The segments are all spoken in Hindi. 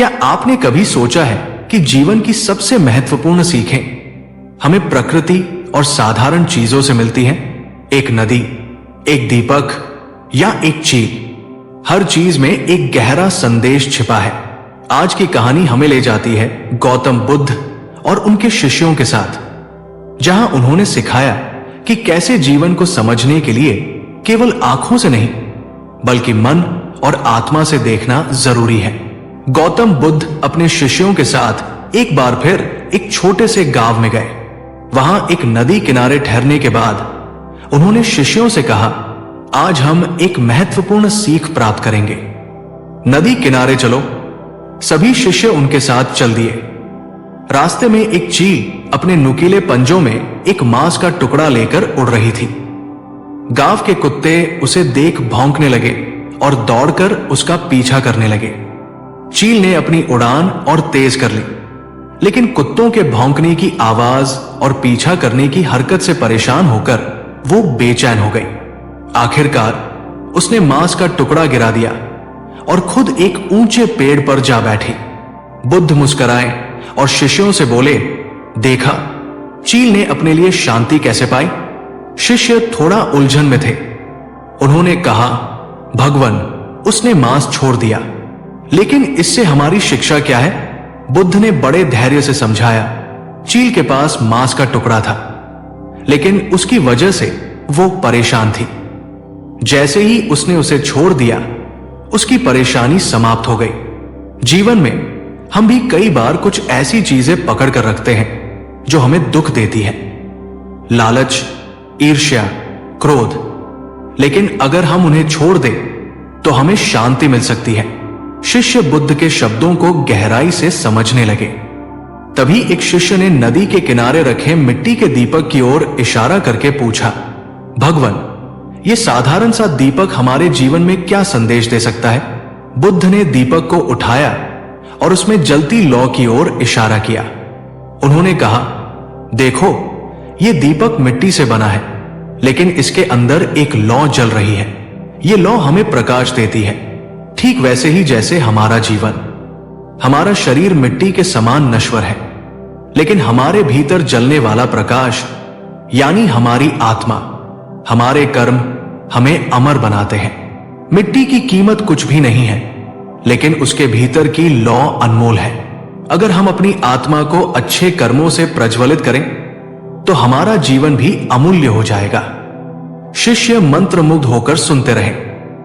क्या आपने कभी सोचा है कि जीवन की सबसे महत्वपूर्ण सीखें हमें प्रकृति और साधारण चीजों से मिलती हैं? एक नदी, एक दीपक या एक चील, हर चीज में एक गहरा संदेश छिपा है। आज की कहानी हमें ले जाती है गौतम बुद्ध और उनके शिष्यों के साथ, जहां उन्होंने सिखाया कि कैसे जीवन को समझने के लिए केवल आंखों से नहीं बल्कि मन और आत्मा से देखना जरूरी है। गौतम बुद्ध अपने शिष्यों के साथ एक बार फिर एक छोटे से गांव में गए। वहां एक नदी किनारे ठहरने के बाद उन्होंने शिष्यों से कहा, आज हम एक महत्वपूर्ण सीख प्राप्त करेंगे। नदी किनारे चलो। सभी शिष्य उनके साथ चल दिए। रास्ते में एक चील अपने नुकीले पंजों में एक मांस का टुकड़ा लेकर उड़ रही थी। गांव के कुत्ते उसे देख भौंकने लगे और दौड़कर उसका पीछा करने लगे। चील ने अपनी उड़ान और तेज कर ली, लेकिन कुत्तों के भौंकने की आवाज और पीछा करने की हरकत से परेशान होकर वो बेचैन हो गई। आखिरकार उसने मांस का टुकड़ा गिरा दिया और खुद एक ऊंचे पेड़ पर जा बैठी। बुद्ध मुस्कुराए और शिष्यों से बोले, देखा चील ने अपने लिए शांति कैसे पाई? शिष्य थोड़ा उलझन में थे। उन्होंने कहा, भगवान, उसने मांस छोड़ दिया, लेकिन इससे हमारी शिक्षा क्या है? बुद्ध ने बड़े धैर्य से समझाया, चील के पास मांस का टुकड़ा था, लेकिन उसकी वजह से वो परेशान थी। जैसे ही उसने उसे छोड़ दिया, उसकी परेशानी समाप्त हो गई। जीवन में हम भी कई बार कुछ ऐसी चीजें पकड़ कर रखते हैं जो हमें दुख देती है, लालच, ईर्ष्या, क्रोध, लेकिन अगर हम उन्हें छोड़ दें तो हमें शांति मिल सकती है। शिष्य बुद्ध के शब्दों को गहराई से समझने लगे। तभी एक शिष्य ने नदी के किनारे रखे मिट्टी के दीपक की ओर इशारा करके पूछा, भगवान, ये साधारण सा दीपक हमारे जीवन में क्या संदेश दे सकता है? बुद्ध ने दीपक को उठाया और उसमें जलती लौ की ओर इशारा किया। उन्होंने कहा, देखो, ये दीपक मिट्टी से बना है, लेकिन इसके अंदर एक लौ जल रही है। ये लौ हमें प्रकाश देती है, ठीक वैसे ही जैसे हमारा जीवन। हमारा शरीर मिट्टी के समान नश्वर है, लेकिन हमारे भीतर जलने वाला प्रकाश यानी हमारी आत्मा, हमारे कर्म हमें अमर बनाते हैं। मिट्टी की कीमत कुछ भी नहीं है, लेकिन उसके भीतर की लौ अनमोल है। अगर हम अपनी आत्मा को अच्छे कर्मों से प्रज्वलित करें तो हमारा जीवन भी अमूल्य हो जाएगा। शिष्य मंत्रमुग्ध होकर सुनते रहे।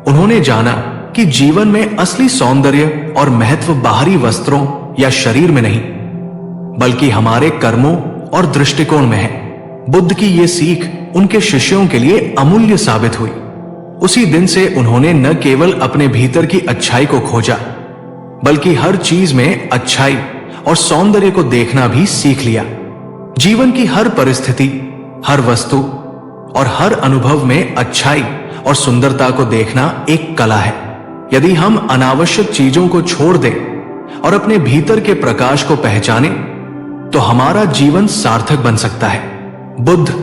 उन्होंने जाना कि जीवन में असली सौंदर्य और महत्व बाहरी वस्त्रों या शरीर में नहीं, बल्कि हमारे कर्मों और दृष्टिकोण में है। बुद्ध की ये सीख उनके शिष्यों के लिए अमूल्य साबित हुई। उसी दिन से उन्होंने न केवल अपने भीतर की अच्छाई को खोजा, बल्कि हर चीज में अच्छाई और सौंदर्य को देखना भी सीख लिया। जीवन की हर परिस्थिति, हर वस्तु और हर अनुभव में अच्छाई और सुंदरता को देखना एक कला है। यदि हम अनावश्यक चीजों को छोड़ दें और अपने भीतर के प्रकाश को पहचानें, तो हमारा जीवन सार्थक बन सकता है। बुद्ध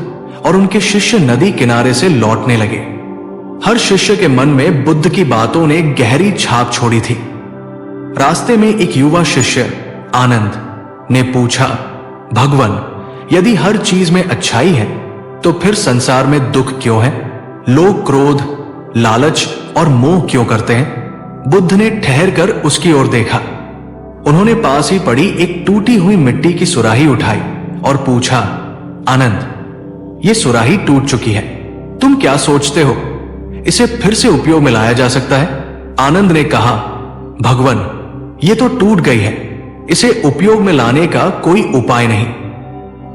और उनके शिष्य नदी किनारे से लौटने लगे। हर शिष्य के मन में बुद्ध की बातों ने गहरी छाप छोड़ी थी। रास्ते में एक युवा शिष्य आनंद ने पूछा, भगवान, यदि हर चीज में अच्छाई है तो फिर संसार में दुख क्यों है? लोग क्रोध, लालच और मोह क्यों करते हैं? बुद्ध ने ठहर कर उसकी ओर देखा। उन्होंने पास ही पड़ी एक टूटी हुई मिट्टी की सुराही उठाई और पूछा, आनंद, ये सुराही टूट चुकी है, तुम क्या सोचते हो? इसे फिर से उपयोग में लाया जा सकता है? आनंद ने कहा, भगवान, ये तो टूट गई है, इसे उपयोग में लाने का कोई उपाय नहीं।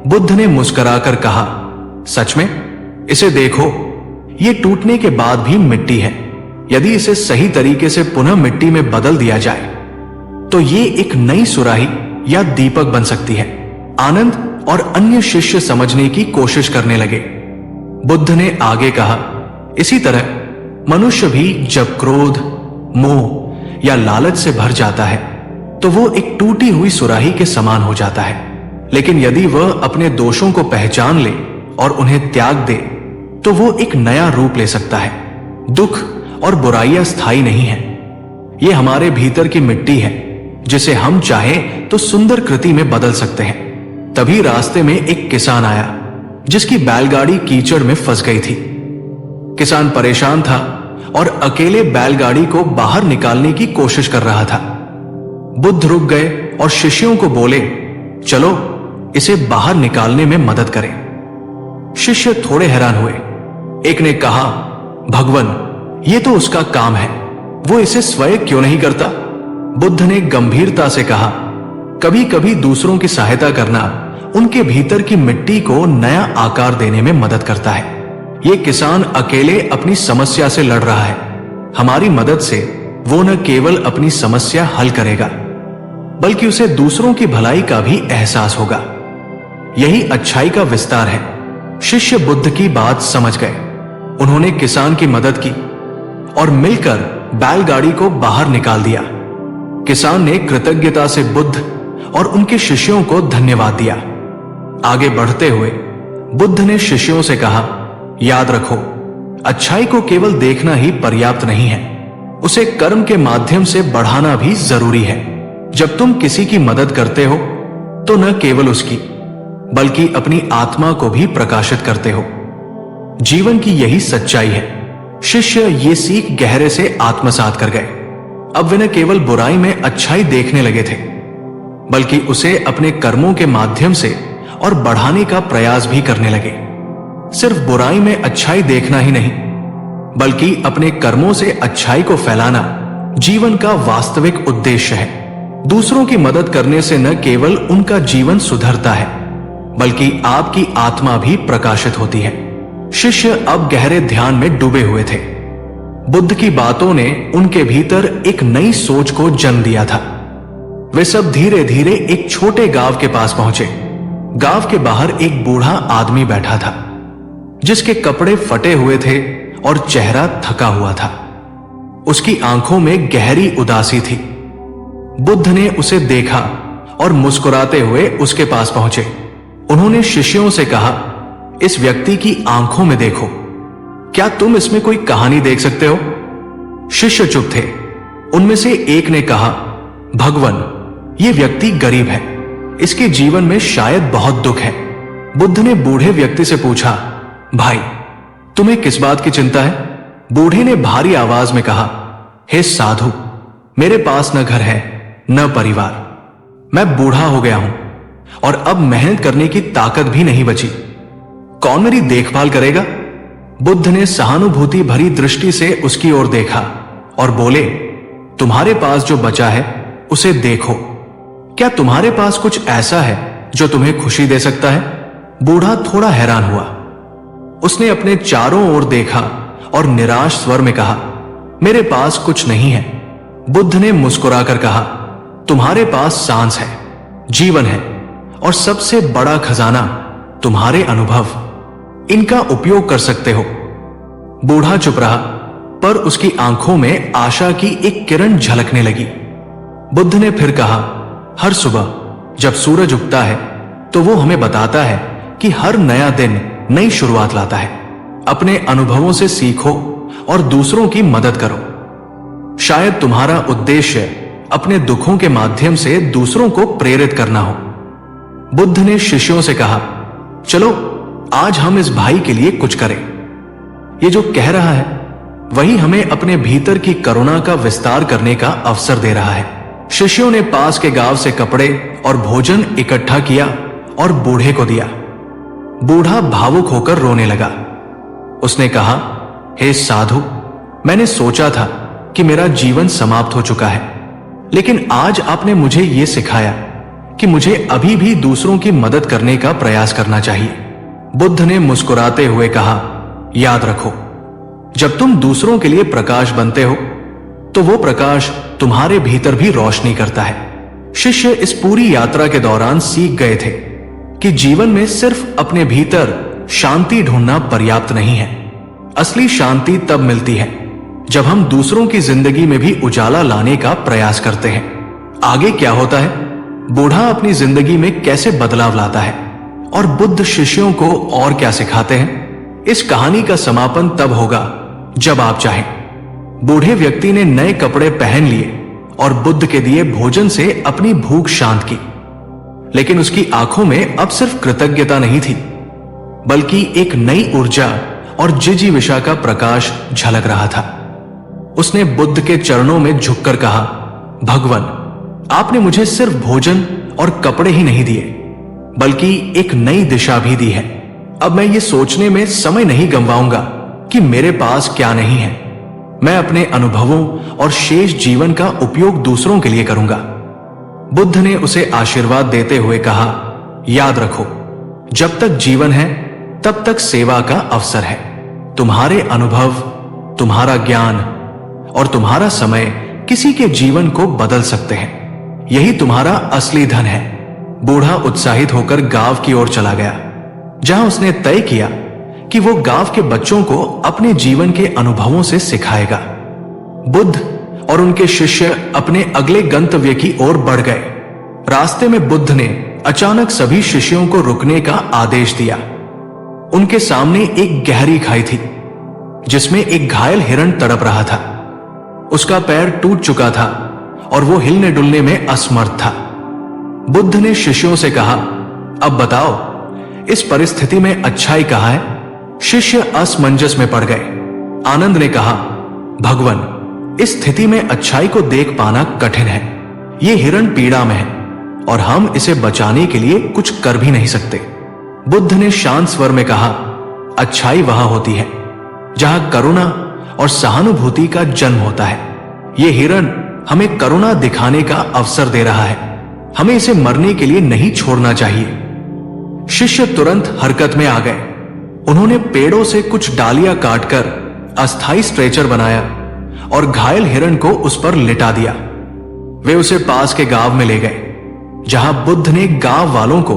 बुद्ध ने मुस्कुराकर कहा, सच में? इसे देखो, ये टूटने के बाद भी मिट्टी है। यदि इसे सही तरीके से पुनः मिट्टी में बदल दिया जाए तो ये एक नई सुराही या दीपक बन सकती है। आनंद और अन्य शिष्य समझने की कोशिश करने लगे। बुद्ध ने आगे कहा, इसी तरह मनुष्य भी जब क्रोध, मोह या लालच से भर जाता है तो वो एक टूटी हुई सुराही के समान हो जाता है। लेकिन यदि वह अपने दोषों को पहचान ले और उन्हें त्याग दे तो वो एक नया रूप ले सकता है। दुख और बुराइयां स्थायी नहीं है, ये हमारे भीतर की मिट्टी है जिसे हम चाहें तो सुंदर कृति में बदल सकते हैं। तभी रास्ते में एक किसान आया जिसकी बैलगाड़ी कीचड़ में फंस गई थी। किसान परेशान था और अकेले बैलगाड़ी को बाहर निकालने की कोशिश कर रहा था। बुद्ध रुक गए और शिष्यों को बोले, चलो इसे बाहर निकालने में मदद करें। शिष्य थोड़े हैरान हुए। एक ने कहा, भगवान, ये तो उसका काम है, वो इसे स्वयं क्यों नहीं करता? बुद्ध ने गंभीरता से कहा, कभी कभी दूसरों की सहायता करना उनके भीतर की मिट्टी को नया आकार देने में मदद करता है। ये किसान अकेले अपनी समस्या से लड़ रहा है। हमारी मदद से वो न केवल अपनी समस्या हल करेगा, बल्कि उसे दूसरों की भलाई का भी एहसास होगा। यही अच्छाई का विस्तार है। शिष्य बुद्ध की बात समझ गए। उन्होंने किसान की मदद की और मिलकर बैलगाड़ी को बाहर निकाल दिया। किसान ने कृतज्ञता से बुद्ध और उनके शिष्यों को धन्यवाद दिया। आगे बढ़ते हुए बुद्ध ने शिष्यों से कहा, याद रखो, अच्छाई को केवल देखना ही पर्याप्त नहीं है, उसे कर्म के माध्यम से बढ़ाना भी जरूरी है। जब तुम किसी की मदद करते हो तो न केवल उसकी बल्कि अपनी आत्मा को भी प्रकाशित करते हो। जीवन की यही सच्चाई है। शिष्य ये सीख गहरे से आत्मसात कर गए। अब वे न केवल बुराई में अच्छाई देखने लगे थे, बल्कि उसे अपने कर्मों के माध्यम से और बढ़ाने का प्रयास भी करने लगे। सिर्फ बुराई में अच्छाई देखना ही नहीं, बल्कि अपने कर्मों से अच्छाई को फैलाना जीवन का वास्तविक उद्देश्य है। दूसरों की मदद करने से न केवल उनका जीवन सुधरता है, बल्कि आपकी आत्मा भी प्रकाशित होती है। शिष्य अब गहरे ध्यान में डूबे हुए थे। बुद्ध की बातों ने उनके भीतर एक नई सोच को जन्म दिया था। वे सब धीरे धीरे एक छोटे गांव के पास पहुंचे। गांव के बाहर एक बूढ़ा आदमी बैठा था, जिसके कपड़े फटे हुए थे और चेहरा थका हुआ था। उसकी आंखों में गहरी उदासी थी। बुद्ध ने उसे देखा और मुस्कुराते हुए उसके पास पहुंचे। उन्होंने शिष्यों से कहा, इस व्यक्ति की आंखों में देखो, क्या तुम इसमें कोई कहानी देख सकते हो? शिष्य चुप थे। उनमें से एक ने कहा, भगवान, ये व्यक्ति गरीब है, इसके जीवन में शायद बहुत दुख है। बुद्ध ने बूढ़े व्यक्ति से पूछा, भाई, तुम्हें किस बात की चिंता है? बूढ़े ने भारी आवाज में कहा, हे साधु, मेरे पास न घर है न परिवार। मैं बूढ़ा हो गया हूं और अब मेहनत करने की ताकत भी नहीं बची। कौन मेरी देखभाल करेगा? बुद्ध ने सहानुभूति भरी दृष्टि से उसकी ओर देखा और बोले, तुम्हारे पास जो बचा है उसे देखो। क्या तुम्हारे पास कुछ ऐसा है जो तुम्हें खुशी दे सकता है? बूढ़ा थोड़ा हैरान हुआ। उसने अपने चारों ओर देखा और निराश स्वर में कहा, मेरे पास कुछ नहीं है। बुद्ध ने मुस्कुराकर कहा, तुम्हारे पास सांस है, जीवन है और सबसे बड़ा खजाना तुम्हारे अनुभव। इनका उपयोग कर सकते हो। बूढ़ा चुप रहा, पर उसकी आंखों में आशा की एक किरण झलकने लगी। बुद्ध ने फिर कहा, हर सुबह जब सूरज उगता है तो वो हमें बताता है कि हर नया दिन नई शुरुआत लाता है। अपने अनुभवों से सीखो और दूसरों की मदद करो। शायद तुम्हारा उद्देश्य अपने दुखों के माध्यम से दूसरों को प्रेरित करना हो। बुद्ध ने शिष्यों से कहा, चलो आज हम इस भाई के लिए कुछ करें। ये जो कह रहा है वही हमें अपने भीतर की करुणा का विस्तार करने का अवसर दे रहा है। शिष्यों ने पास के गांव से कपड़े और भोजन इकट्ठा किया और बूढ़े को दिया। बूढ़ा भावुक होकर रोने लगा। उसने कहा, हे साधु, मैंने सोचा था कि मेरा जीवन समाप्त हो चुका है, लेकिन आज आपने मुझे यह सिखाया कि मुझे अभी भी दूसरों की मदद करने का प्रयास करना चाहिए। बुद्ध ने मुस्कुराते हुए कहा, याद रखो, जब तुम दूसरों के लिए प्रकाश बनते हो तो वो प्रकाश तुम्हारे भीतर भी रोशनी करता है। शिष्य इस पूरी यात्रा के दौरान सीख गए थे कि जीवन में सिर्फ अपने भीतर शांति ढूंढना पर्याप्त नहीं है। असली शांति तब मिलती है जब हम दूसरों की जिंदगी में भी उजाला लाने का प्रयास करते हैं। आगे क्या होता है, बूढ़ा अपनी जिंदगी में कैसे बदलाव लाता है और बुद्ध शिष्यों को और क्या सिखाते हैं, इस कहानी का समापन तब होगा जब आप चाहें। बूढ़े व्यक्ति ने नए कपड़े पहन लिए और बुद्ध के दिए भोजन से अपनी भूख शांत की। लेकिन उसकी आंखों में अब सिर्फ कृतज्ञता नहीं थी, बल्कि एक नई ऊर्जा और जिजीविषा का प्रकाश झलक रहा था। उसने बुद्ध के चरणों में झुककर कहा, भगवान, आपने मुझे सिर्फ भोजन और कपड़े ही नहीं दिए, बल्कि एक नई दिशा भी दी है। अब मैं ये सोचने में समय नहीं गंवाऊंगा कि मेरे पास क्या नहीं है। मैं अपने अनुभवों और शेष जीवन का उपयोग दूसरों के लिए करूंगा। बुद्ध ने उसे आशीर्वाद देते हुए कहा, याद रखो, जब तक जीवन है तब तक सेवा का अवसर है। तुम्हारे अनुभव, तुम्हारा ज्ञान और तुम्हारा समय किसी के जीवन को बदल सकते हैं। यही तुम्हारा असली धन है। बूढ़ा उत्साहित होकर गांव की ओर चला गया, जहां उसने तय किया कि वो गांव के बच्चों को अपने जीवन के अनुभवों से सिखाएगा। बुद्ध और उनके शिष्य अपने अगले गंतव्य की ओर बढ़ गए। रास्ते में बुद्ध ने अचानक सभी शिष्यों को रुकने का आदेश दिया। उनके सामने एक गहरी खाई थी, जिसमें एक घायल हिरण तड़प रहा था। उसका पैर टूट चुका था और वो हिलने डुलने में असमर्थ था। बुद्ध ने शिष्यों से कहा, अब बताओ, इस परिस्थिति में अच्छाई कहाँ है? शिष्य असमंजस में पड़ गए। आनंद ने कहा, भगवान, इस स्थिति में अच्छाई को देख पाना कठिन है। ये हिरण पीड़ा में है और हम इसे बचाने के लिए कुछ कर भी नहीं सकते। बुद्ध ने शांत स्वर में कहा, अच्छाई वहां होती है जहां करुणा और सहानुभूति का जन्म होता है। ये हिरण हमें करुणा दिखाने का अवसर दे रहा है। हमें इसे मरने के लिए नहीं छोड़ना चाहिए। शिष्य तुरंत हरकत में आ गए। उन्होंने पेड़ों से कुछ डालियां काटकर अस्थायी स्ट्रेचर बनाया और घायल हिरण को उस पर लिटा दिया। वे उसे पास के गांव में ले गए, जहां बुद्ध ने गांव वालों को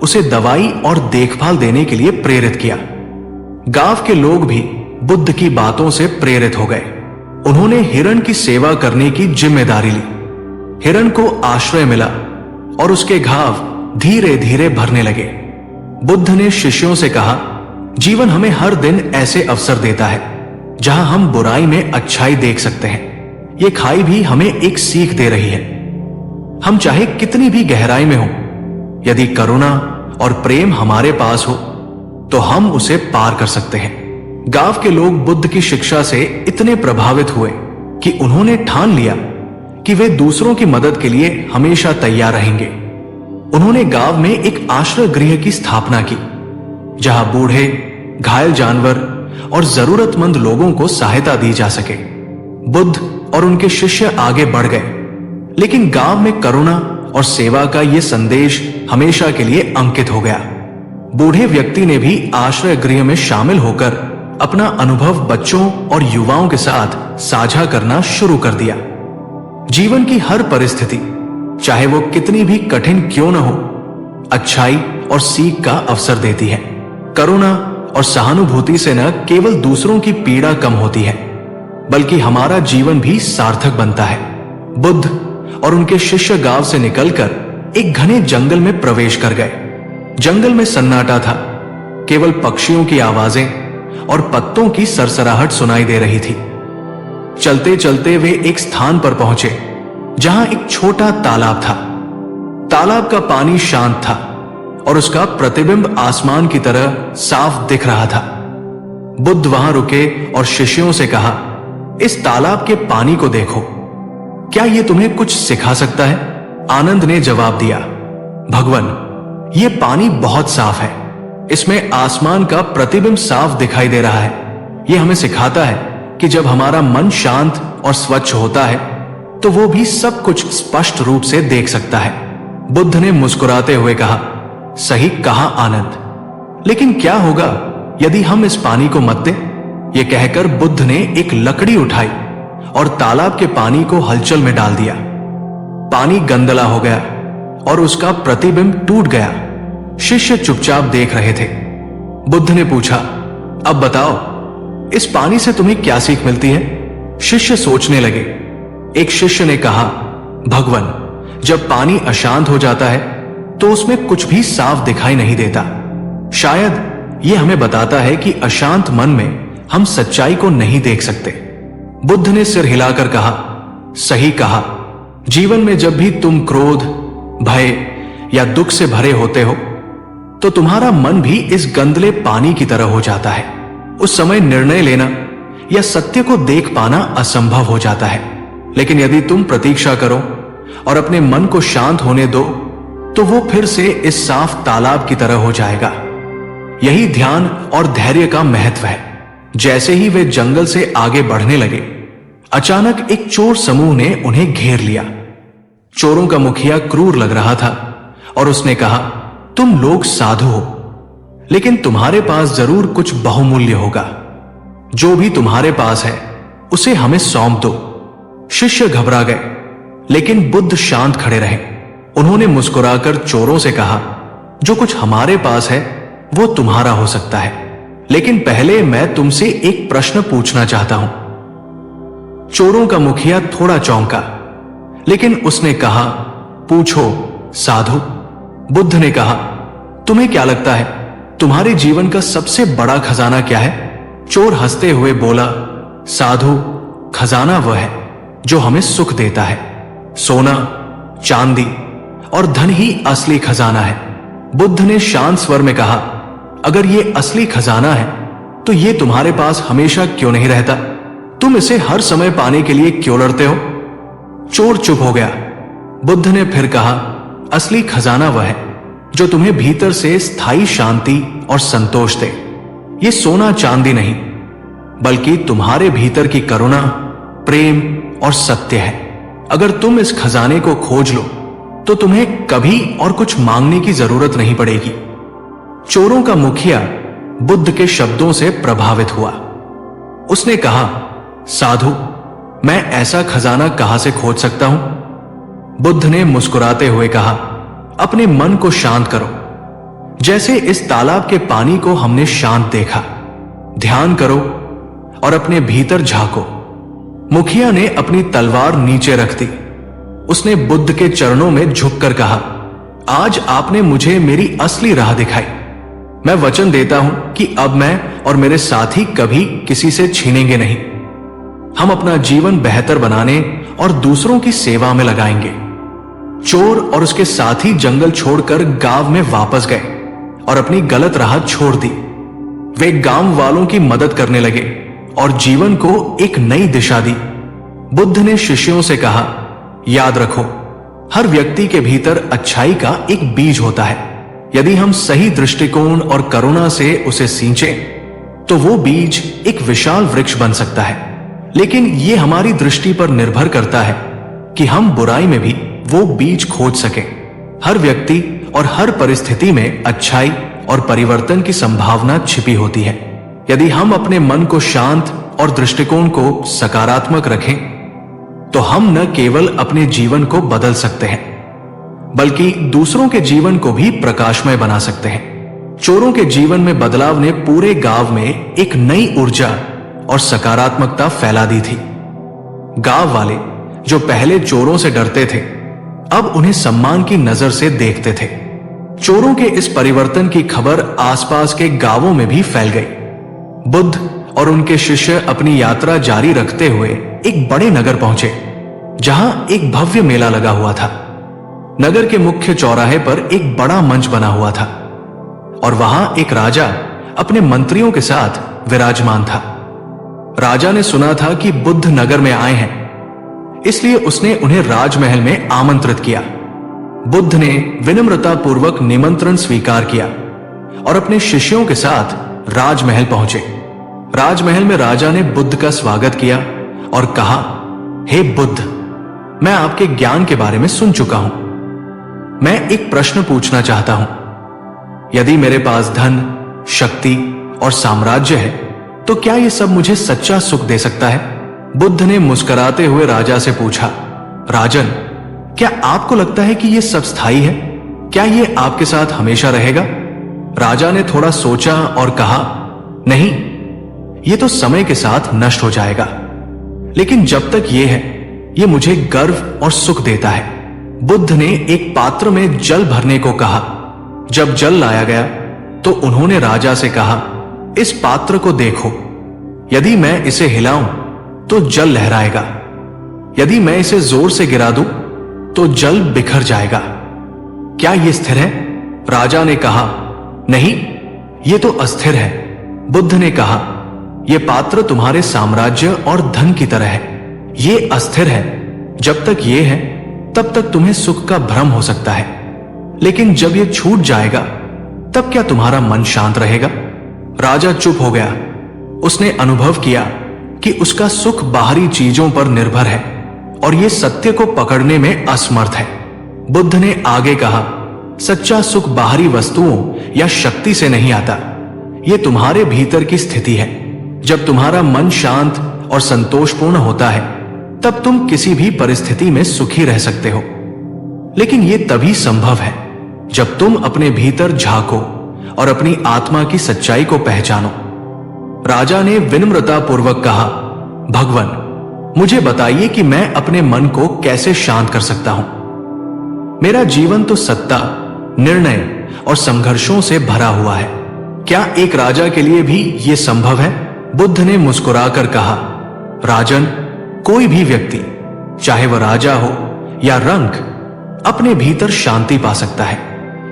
उसे दवाई और देखभाल देने के लिए प्रेरित किया। गांव के लोग भी बुद्ध की बातों से प्रेरित हो गए। उन्होंने हिरण की सेवा करने की जिम्मेदारी ली। हिरण को आश्रय मिला और उसके घाव धीरे धीरे भरने लगे। बुद्ध ने शिष्यों से कहा, जीवन हमें हर दिन ऐसे अवसर देता है जहां हम बुराई में अच्छाई देख सकते हैं। ये खाई भी हमें एक सीख दे रही है। हम चाहे कितनी भी गहराई में हो, यदि करुणा और प्रेम हमारे पास हो तो हम उसे पार कर सकते हैं। गांव के लोग बुद्ध की शिक्षा से इतने प्रभावित हुए कि उन्होंने ठान लिया कि वे दूसरों की मदद के लिए हमेशा तैयार रहेंगे। उन्होंने गांव में एक आश्रय गृह की स्थापना की, जहां बूढ़े, घायल जानवर और जरूरतमंद लोगों को सहायता दी जा सके। बुद्ध और उनके शिष्य आगे बढ़ गए, लेकिन गांव में करुणा और सेवा का यह संदेश हमेशा के लिए अंकित हो गया। बूढ़े व्यक्ति ने भी आश्रय गृह में शामिल होकर अपना अनुभव बच्चों और युवाओं के साथ साझा करना शुरू कर दिया। जीवन की हर परिस्थिति, चाहे वो कितनी भी कठिन क्यों न हो, अच्छाई और सीख का अवसर देती है। करुणा और सहानुभूति से न केवल दूसरों की पीड़ा कम होती है, बल्कि हमारा जीवन भी सार्थक बनता है। बुद्ध और उनके शिष्य गांव से निकलकर एक घने जंगल में प्रवेश कर गए। जंगल में सन्नाटा था। केवल पक्षियों की आवाजें और पत्तों की सरसराहट सुनाई दे रही थी। चलते चलते वे एक स्थान पर पहुंचे, जहां एक छोटा तालाब था। तालाब का पानी शांत था और उसका प्रतिबिंब आसमान की तरह साफ दिख रहा था। बुद्ध वहां रुके और शिष्यों से कहा, इस तालाब के पानी को देखो, क्या यह तुम्हें कुछ सिखा सकता है? आनंद ने जवाब दिया, भगवान, यह पानी बहुत साफ है। इसमें आसमान का प्रतिबिंब साफ दिखाई दे रहा है। यह हमें सिखाता है कि जब हमारा मन शांत और स्वच्छ होता है तो वो भी सब कुछ स्पष्ट रूप से देख सकता है। बुद्ध ने मुस्कुराते हुए कहा, सही कहा आनंद, लेकिन क्या होगा यदि हम इस पानी को मत दें? यह कहकर बुद्ध ने एक लकड़ी उठाई और तालाब के पानी को हलचल में डाल दिया। पानी गंदला हो गया और उसका प्रतिबिंब टूट गया। शिष्य चुपचाप देख रहे थे। बुद्ध ने पूछा, अब बताओ, इस पानी से तुम्हें क्या सीख मिलती है? शिष्य सोचने लगे। एक शिष्य ने कहा, भगवान, जब पानी अशांत हो जाता है तो उसमें कुछ भी साफ दिखाई नहीं देता। शायद यह हमें बताता है कि अशांत मन में हम सच्चाई को नहीं देख सकते। बुद्ध ने सिर हिलाकर कहा, सही कहा, जीवन में जब भी तुम क्रोध, भय या दुख से भरे होते हो तो तुम्हारा मन भी इस गंदले पानी की तरह हो जाता है। उस समय निर्णय लेना या सत्य को देख पाना असंभव हो जाता है। लेकिन यदि तुम प्रतीक्षा करो और अपने मन को शांत होने दो तो वो फिर से इस साफ तालाब की तरह हो जाएगा। यही ध्यान और धैर्य का महत्व है। जैसे ही वे जंगल से आगे बढ़ने लगे, अचानक एक चोर समूह ने उन्हें घेर लिया। चोरों का मुखिया क्रूर लग रहा था और उसने कहा, तुम लोग साधु हो, लेकिन तुम्हारे पास जरूर कुछ बहुमूल्य होगा। जो भी तुम्हारे पास है उसे हमें सौंप दो। शिष्य घबरा गए, लेकिन बुद्ध शांत खड़े रहे। उन्होंने मुस्कुराकर चोरों से कहा, जो कुछ हमारे पास है वो तुम्हारा हो सकता है, लेकिन पहले मैं तुमसे एक प्रश्न पूछना चाहता हूं। चोरों का मुखिया थोड़ा चौंका, लेकिन उसने कहा, पूछो साधु। बुद्ध ने कहा, तुम्हें क्या लगता है तुम्हारे जीवन का सबसे बड़ा खजाना क्या है? चोर हंसते हुए बोला, साधु, खजाना वह है जो हमें सुख देता है। सोना, चांदी और धन ही असली खजाना है। बुद्ध ने शांत स्वर में कहा, अगर ये असली खजाना है तो ये तुम्हारे पास हमेशा क्यों नहीं रहता? तुम इसे हर समय पाने के लिए क्यों लड़ते हो? चोर चुप हो गया। बुद्ध ने फिर कहा, असली खजाना वह है जो तुम्हें भीतर से स्थायी शांति और संतोष दे। ये सोना चांदी नहीं, बल्कि तुम्हारे भीतर की करुणा, प्रेम और सत्य है। अगर तुम इस खजाने को खोज लो तो तुम्हें कभी और कुछ मांगने की जरूरत नहीं पड़ेगी। चोरों का मुखिया बुद्ध के शब्दों से प्रभावित हुआ। उसने कहा, साधु, मैं ऐसा खजाना कहां से खोज सकता हूं? बुद्ध ने मुस्कुराते हुए कहा, अपने मन को शांत करो, जैसे इस तालाब के पानी को हमने शांत देखा। ध्यान करो और अपने भीतर झांको। मुखिया ने अपनी तलवार नीचे रख दी। उसने बुद्ध के चरणों में झुककर कहा, आज आपने मुझे मेरी असली राह दिखाई। मैं वचन देता हूं कि अब मैं और मेरे साथी कभी किसी से छीनेंगे नहीं। हम अपना जीवन बेहतर बनाने और दूसरों की सेवा में लगाएंगे। चोर और उसके साथी जंगल छोड़कर गांव में वापस गए और अपनी गलत राह छोड़ दी। वे गांव वालों की मदद करने लगे और जीवन को एक नई दिशा दी। बुद्ध ने शिष्यों से कहा, याद रखो, हर व्यक्ति के भीतर अच्छाई का एक बीज होता है। यदि हम सही दृष्टिकोण और करुणा से उसे सींचें तो वो बीज एक विशाल वृक्ष बन सकता है। लेकिन ये हमारी दृष्टि पर निर्भर करता है कि हम बुराई में भी वो बीज खोज सकें। हर व्यक्ति और हर परिस्थिति में अच्छाई और परिवर्तन की संभावना छिपी होती है। यदि हम अपने मन को शांत और दृष्टिकोण को सकारात्मक रखें तो हम न केवल अपने जीवन को बदल सकते हैं, बल्कि दूसरों के जीवन को भी प्रकाशमय बना सकते हैं। चोरों के जीवन में बदलाव ने पूरे गांव में एक नई ऊर्जा और सकारात्मकता फैला दी थी। गांव वाले जो पहले चोरों से डरते थे, अब उन्हें सम्मान की नजर से देखते थे। चोरों के इस परिवर्तन की खबर आसपास के गांवों में भी फैल गई। बुद्ध और उनके शिष्य अपनी यात्रा जारी रखते हुए एक बड़े नगर पहुंचे, जहां एक भव्य मेला लगा हुआ था। नगर के मुख्य चौराहे पर एक बड़ा मंच बना हुआ था और वहां एक राजा अपने मंत्रियों के साथ विराजमान था। राजा ने सुना था कि बुद्ध नगर में आए हैं, इसलिए उसने उन्हें राजमहल में आमंत्रित किया। बुद्ध ने विनम्रता पूर्वक निमंत्रण स्वीकार किया और अपने शिष्यों के साथ राजमहल पहुंचे। राजमहल में राजा ने बुद्ध का स्वागत किया और कहा, हे बुद्ध, मैं आपके ज्ञान के बारे में सुन चुका हूं। मैं एक प्रश्न पूछना चाहता हूं। यदि मेरे पास धन, शक्ति और साम्राज्य है तो क्या यह सब मुझे सच्चा सुख दे सकता है? बुद्ध ने मुस्कुराते हुए राजा से पूछा, राजन, क्या आपको लगता है कि यह सब स्थायी है? क्या यह आपके साथ हमेशा रहेगा? राजा ने थोड़ा सोचा और कहा, नहीं, यह तो समय के साथ नष्ट हो जाएगा, लेकिन जब तक यह है, यह मुझे गर्व और सुख देता है। बुद्ध ने एक पात्र में जल भरने को कहा। जब जल लाया गया तो उन्होंने राजा से कहा, इस पात्र को देखो, यदि मैं इसे हिलाऊं तो जल लहराएगा, यदि मैं इसे जोर से गिरा दूं तो जल बिखर जाएगा। क्या ये स्थिर है? राजा ने कहा, नहीं, ये तो अस्थिर है। बुद्ध ने कहा, यह पात्र तुम्हारे साम्राज्य और धन की तरह है। ये अस्थिर है। जब तक ये है तब तक तुम्हें सुख का भ्रम हो सकता है, लेकिन जब ये छूट जाएगा तब क्या तुम्हारा मन शांत रहेगा? राजा चुप हो गया। उसने अनुभव किया कि उसका सुख बाहरी चीजों पर निर्भर है और ये सत्य को पकड़ने में असमर्थ है। बुद्ध ने आगे कहा, सच्चा सुख बाहरी वस्तुओं या शक्ति से नहीं आता। यह तुम्हारे भीतर की स्थिति है। जब तुम्हारा मन शांत और संतोषपूर्ण होता है तब तुम किसी भी परिस्थिति में सुखी रह सकते हो। लेकिन यह तभी संभव है जब तुम अपने भीतर झांको और अपनी आत्मा की सच्चाई को पहचानो। राजा ने विनम्रता पूर्वक कहा, भगवान, मुझे बताइए कि मैं अपने मन को कैसे शांत कर सकता हूं। मेरा जीवन तो सत्ता, निर्णय और संघर्षों से भरा हुआ है। क्या एक राजा के लिए भी यह संभव है? बुद्ध ने मुस्कुराकर कहा, राजन, कोई भी व्यक्ति, चाहे वह राजा हो या रंक, अपने भीतर शांति पा सकता है।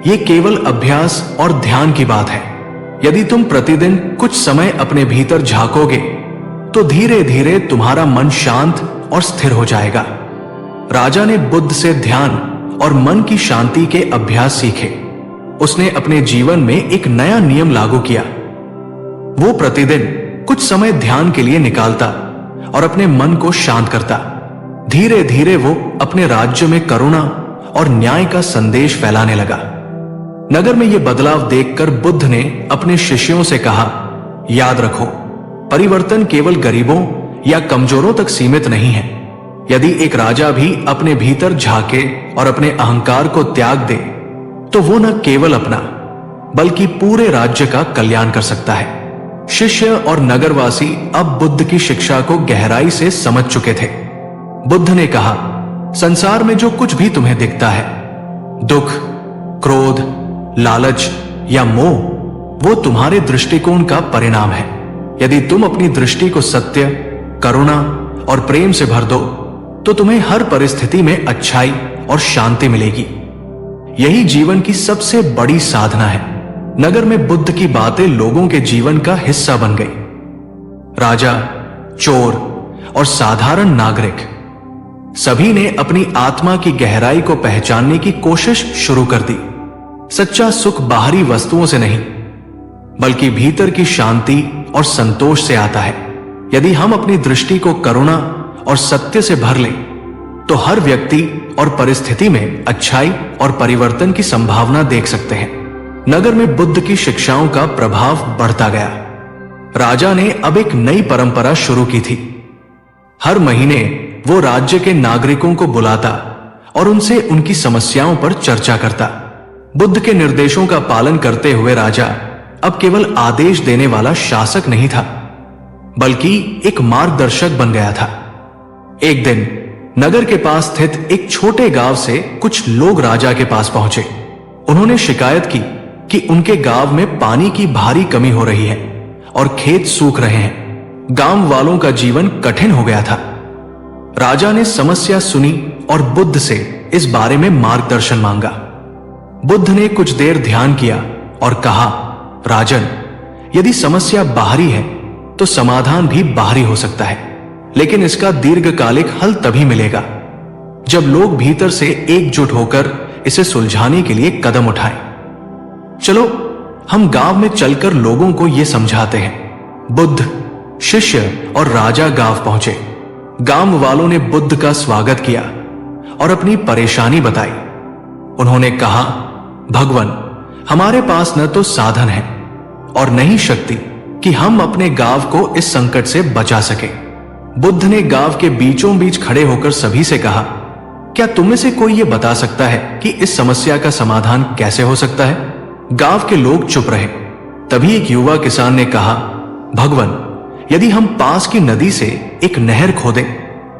यह केवल अभ्यास और ध्यान की बात है। यदि तुम प्रतिदिन कुछ समय अपने भीतर झांकोगे तो धीरे धीरे तुम्हारा मन शांत और स्थिर हो जाएगा। राजा ने बुद्ध से ध्यान और मन की शांति के अभ्यास सीखे। उसने अपने जीवन में एक नया नियम लागू किया। वो प्रतिदिन कुछ समय ध्यान के लिए निकालता और अपने मन को शांत करता। धीरे धीरे वो अपने राज्य में करुणा और न्याय का संदेश फैलाने लगा। नगर में यह बदलाव देखकर बुद्ध ने अपने शिष्यों से कहा, याद रखो, परिवर्तन केवल गरीबों या कमजोरों तक सीमित नहीं है। यदि एक राजा भी अपने भीतर झांके और अपने अहंकार को त्याग दे तो वो न केवल अपना बल्कि पूरे राज्य का कल्याण कर सकता है। शिष्य और नगरवासी अब बुद्ध की शिक्षा को गहराई से समझ चुके थे। बुद्ध ने कहा, संसार में जो कुछ भी तुम्हें दिखता है, दुख, क्रोध, लालच या मोह, वो तुम्हारे दृष्टिकोण का परिणाम है। यदि तुम अपनी दृष्टि को सत्य, करुणा और प्रेम से भर दो तो तुम्हें हर परिस्थिति में अच्छाई और शांति मिलेगी। यही जीवन की सबसे बड़ी साधना है। नगर में बुद्ध की बातें लोगों के जीवन का हिस्सा बन गई। राजा, चोर और साधारण नागरिक सभी ने अपनी आत्मा की गहराई को पहचानने की कोशिश शुरू कर दी। सच्चा सुख बाहरी वस्तुओं से नहीं बल्कि भीतर की शांति और संतोष से आता है। यदि हम अपनी दृष्टि को करुणा और सत्य से भर लें तो हर व्यक्ति और परिस्थिति में अच्छाई और परिवर्तन की संभावना देख सकते हैं। नगर में बुद्ध की शिक्षाओं का प्रभाव बढ़ता गया। राजा ने अब एक नई परंपरा शुरू की थी। हर महीने वो राज्य के नागरिकों को बुलाता और उनसे उनकी समस्याओं पर चर्चा करता। बुद्ध के निर्देशों का पालन करते हुए राजा अब केवल आदेश देने वाला शासक नहीं था बल्कि एक मार्गदर्शक बन गया था। एक दिन नगर के पास स्थित एक छोटे गांव से कुछ लोग राजा के पास पहुंचे। उन्होंने शिकायत की कि उनके गांव में पानी की भारी कमी हो रही है और खेत सूख रहे हैं। गांव वालों का जीवन कठिन हो गया था। राजा ने समस्या सुनी और बुद्ध से इस बारे में मार्गदर्शन मांगा। बुद्ध ने कुछ देर ध्यान किया और कहा, राजन, यदि समस्या बाहरी है तो समाधान भी बाहरी हो सकता है, लेकिन इसका दीर्घकालिक हल तभी मिलेगा जब लोग भीतर से एकजुट होकर इसे सुलझाने के लिए कदम उठाएं। चलो हम गांव में चलकर लोगों को यह समझाते हैं। बुद्ध, शिष्य और राजा गांव पहुंचे। गांव वालों ने बुद्ध का स्वागत किया और अपनी परेशानी बताई। उन्होंने कहा, भगवान, हमारे पास न तो साधन है और न ही शक्ति कि हम अपने गांव को इस संकट से बचा सके। बुद्ध ने गांव के बीचों बीच खड़े होकर सभी से कहा, क्या तुम में से कोई यह बता सकता है कि इस समस्या का समाधान कैसे हो सकता है? गांव के लोग चुप रहे। तभी एक युवा किसान ने कहा, भगवान, यदि हम पास की नदी से एक नहर खोदें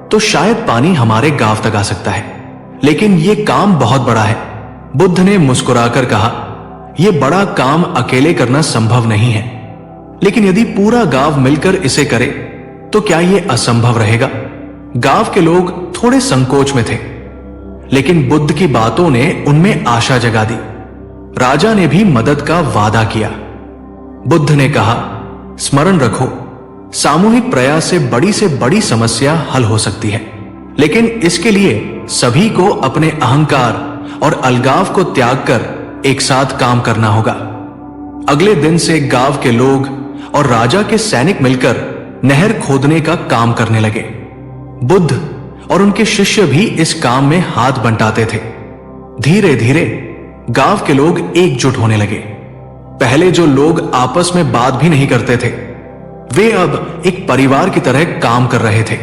तो शायद पानी हमारे गांव तक आ सकता है, लेकिन यह काम बहुत बड़ा है। बुद्ध ने मुस्कुराकर कहा, यह बड़ा काम अकेले करना संभव नहीं है, लेकिन यदि पूरा गांव मिलकर इसे करे तो क्या यह असंभव रहेगा? गांव के लोग थोड़े संकोच में थे, लेकिन बुद्ध की बातों ने उनमें आशा जगा दी। राजा ने भी मदद का वादा किया। बुद्ध ने कहा, स्मरण रखो, सामूहिक प्रयास से बड़ी समस्या हल हो सकती है, लेकिन इसके लिए सभी को अपने अहंकार और अलगाव को त्याग कर एक साथ काम करना होगा। अगले दिन से गांव के लोग और राजा के सैनिक मिलकर नहर खोदने का काम करने लगे। बुद्ध और उनके शिष्य भी इस काम में हाथ बंटाते थे। धीरे धीरे गांव के लोग एकजुट होने लगे। पहले जो लोग आपस में बात भी नहीं करते थे, वे अब एक परिवार की तरह काम कर रहे थे।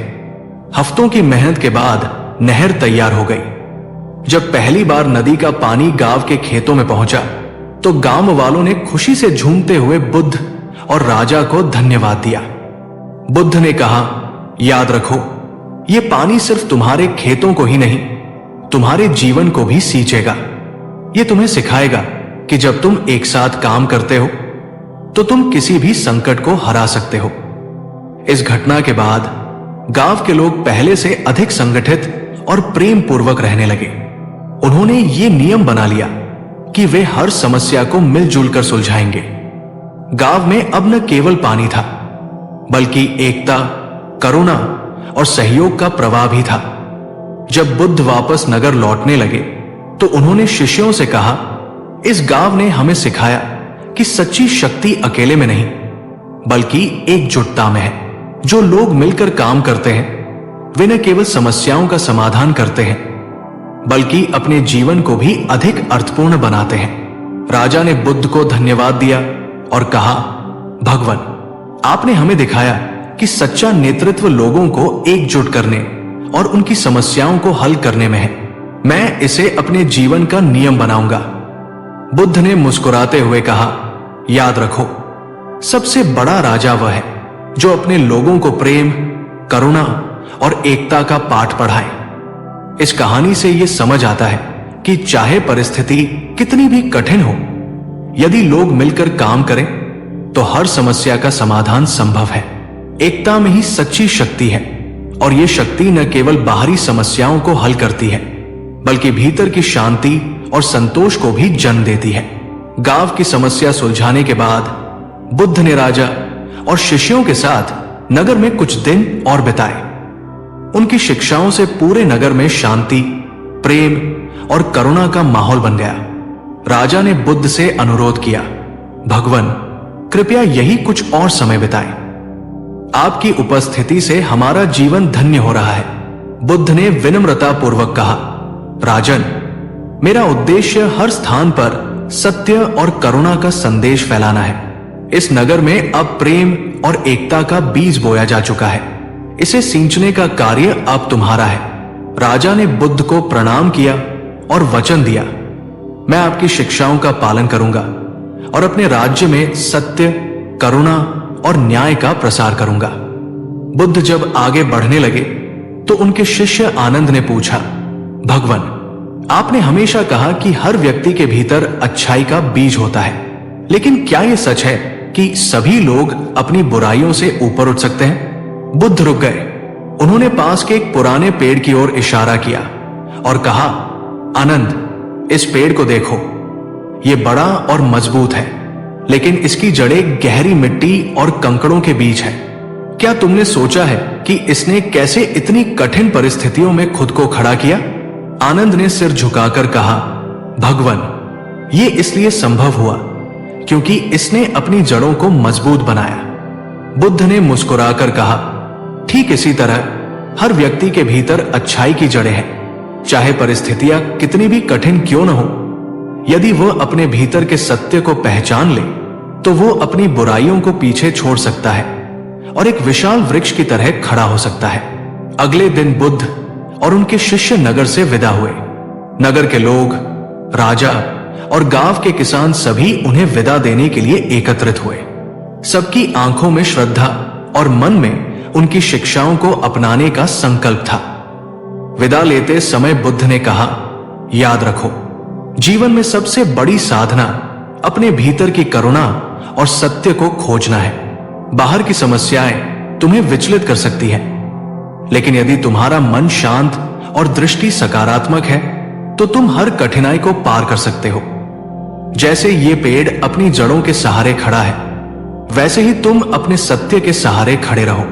हफ्तों की मेहनत के बाद नहर तैयार हो गई। जब पहली बार नदी का पानी गांव के खेतों में पहुंचा, तो गांव वालों ने खुशी से झूमते हुए बुद्ध और राजा को धन्यवाद दिया। बुद्ध ने कहा, याद रखो, यह पानी सिर्फ तुम्हारे खेतों को ही नहीं, तुम्हारे जीवन को भी सींचेगा। यह तुम्हें सिखाएगा कि जब तुम एक साथ काम करते हो तो तुम किसी भी संकट को हरा सकते हो। इस घटना के बाद गांव के लोग पहले से अधिक संगठित और प्रेम पूर्वक रहने लगे। उन्होंने ये नियम बना लिया कि वे हर समस्या को मिलजुल कर सुलझाएंगे। गांव में अब न केवल पानी था, बल्कि एकता, करुणा और सहयोग का प्रवाह भी था। जब बुद्ध वापस नगर लौटने लगे तो उन्होंने शिष्यों से कहा, इस गांव ने हमें सिखाया कि सच्ची शक्ति अकेले में नहीं, बल्कि एकजुटता में है। जो लोग मिलकर काम करते हैं, वे न केवल समस्याओं का समाधान करते हैं, बल्कि अपने जीवन को भी अधिक अर्थपूर्ण बनाते हैं। राजा ने बुद्ध को धन्यवाद दिया और कहा, भगवान, आपने हमें दिखाया कि सच्चा नेतृत्व लोगों को एकजुट करने और उनकी समस्याओं को हल करने में है। मैं इसे अपने जीवन का नियम बनाऊंगा। बुद्ध ने मुस्कुराते हुए कहा, याद रखो, सबसे बड़ा राजा वह है जो अपने लोगों को प्रेम, करुणा और एकता का पाठ पढ़ाए। इस कहानी से यह समझ आता है कि चाहे परिस्थिति कितनी भी कठिन हो, यदि लोग मिलकर काम करें तो हर समस्या का समाधान संभव है। एकता में ही सच्ची शक्ति है, और यह शक्ति न केवल बाहरी समस्याओं को हल करती है, बल्कि भीतर की शांति और संतोष को भी जन्म देती है। गांव की समस्या सुलझाने के बाद बुद्ध ने राजा और शिष्यों के साथ नगर में कुछ दिन और बिताए। उनकी शिक्षाओं से पूरे नगर में शांति, प्रेम और करुणा का माहौल बन गया। राजा ने बुद्ध से अनुरोध किया, भगवान, कृपया यही कुछ और समय बिताएं। आपकी उपस्थिति से हमारा जीवन धन्य हो रहा है। बुद्ध ने विनम्रता पूर्वक कहा, राजन, मेरा उद्देश्य हर स्थान पर सत्य और करुणा का संदेश फैलाना है। इस नगर में अब प्रेम और एकता का बीज बोया जा चुका है। इसे सींचने का कार्य अब तुम्हारा है। राजा ने बुद्ध को प्रणाम किया और वचन दिया, मैं आपकी शिक्षाओं का पालन करूंगा और अपने राज्य में सत्य, करुणा और न्याय का प्रसार करूंगा। बुद्ध जब आगे बढ़ने लगे तो उनके शिष्य आनंद ने पूछा, भगवान, आपने हमेशा कहा कि हर व्यक्ति के भीतर अच्छाई का बीज होता है, लेकिन क्या यह सच है कि सभी लोग अपनी बुराइयों से ऊपर उठ सकते हैं? बुद्ध रुक गए। उन्होंने पास के एक पुराने पेड़ की ओर इशारा किया और कहा, आनंद, इस पेड़ को देखो, यह बड़ा और मजबूत है, लेकिन इसकी जड़ें गहरी मिट्टी और कंकड़ों के बीच है। क्या तुमने सोचा है कि इसने कैसे इतनी कठिन परिस्थितियों में खुद को खड़ा किया? आनंद ने सिर झुकाकर कहा, भगवान, ये इसलिए संभव हुआ क्योंकि इसने अपनी जड़ों को मजबूत बनाया। बुद्ध ने मुस्कुराकर कहा, ठीक इसी तरह हर व्यक्ति के भीतर अच्छाई की जड़ें हैं। चाहे परिस्थितियां कितनी भी कठिन क्यों न हो, यदि वह अपने भीतर के सत्य को पहचान ले तो वो अपनी बुराइयों को पीछे छोड़ सकता है और एक विशाल वृक्ष की तरह खड़ा हो सकता है। अगले दिन बुद्ध और उनके शिष्य नगर से विदा हुए। नगर के लोग, राजा और गांव के किसान सभी उन्हें विदा देने के लिए एकत्रित हुए। सबकी आंखों में श्रद्धा और मन में उनकी शिक्षाओं को अपनाने का संकल्प था। विदा लेते समय बुद्ध ने कहा, याद रखो, जीवन में सबसे बड़ी साधना अपने भीतर की करुणा और सत्य को खोजना है। बाहर की समस्याएं तुम्हें विचलित कर सकती हैं, लेकिन यदि तुम्हारा मन शांत और दृष्टि सकारात्मक है तो तुम हर कठिनाई को पार कर सकते हो। जैसे ये पेड़ अपनी जड़ों के सहारे खड़ा है, वैसे ही तुम अपने सत्य के सहारे खड़े रहो।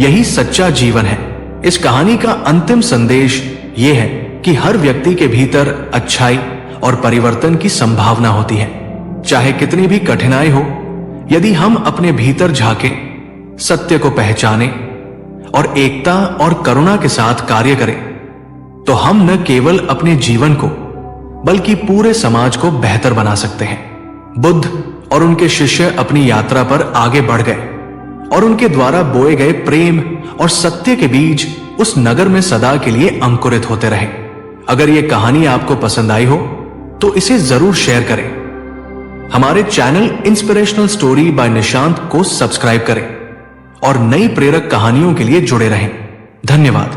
यही सच्चा जीवन है। इस कहानी का अंतिम संदेश यह है कि हर व्यक्ति के भीतर अच्छाई और परिवर्तन की संभावना होती है। चाहे कितनी भी कठिनाई हो, यदि हम अपने भीतर झांके, सत्य को पहचाने और एकता और करुणा के साथ कार्य करें, तो हम न केवल अपने जीवन को बल्कि पूरे समाज को बेहतर बना सकते हैं। बुद्ध और उनके शिष्य अपनी यात्रा पर आगे बढ़ गए और उनके द्वारा बोए गए प्रेम और सत्य के बीज उस नगर में सदा के लिए अंकुरित होते रहे। अगर यह कहानी आपको पसंद आई हो तो इसे जरूर शेयर करें। हमारे channel inspirational story by Nishant को सब्सक्राइब करें और नई प्रेरक कहानियों के लिए जुड़े रहें। धन्यवाद।